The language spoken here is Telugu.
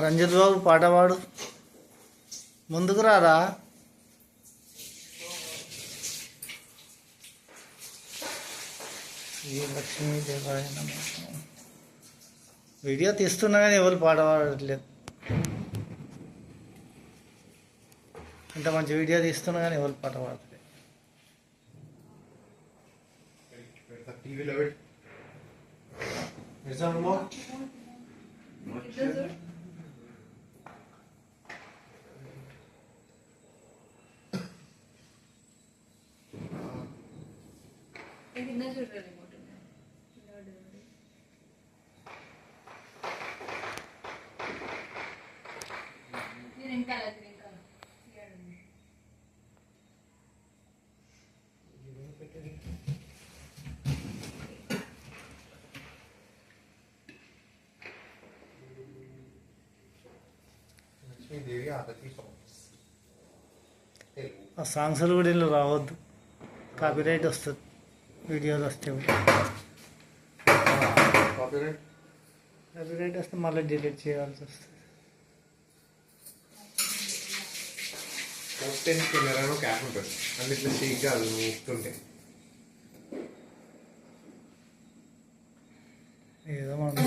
రంజిత్ బాబు పాట పాడు, ముందుకు రారా. శ్రీ లక్ష్మీదేవాయ నమః. వీడియో తీస్తున్నా కానీ ఎవరు పాట పాడట్లేదు. ఇంత మంచి వీడియో తీస్తున్నా కానీ ఎవరు పాట పాడట్లేదు. టీవీలో లక్ష్మీదేవి ఆరతి సాంగ్స్. ఆ సాంగ్స్ కూడా ఇల్లు రావద్దు, కాపీరైట్ వస్తుంది. వీడియోలు వస్తే కాపీరైట్ వస్తే మళ్ళీ డిలీట్ చేయాల్సి వస్తుంది. కెమెరాలో క్యాప్ ఉంటుంది, అన్నిట్లో షేక్గా అది ఊపుతుంటే ఏదో మనం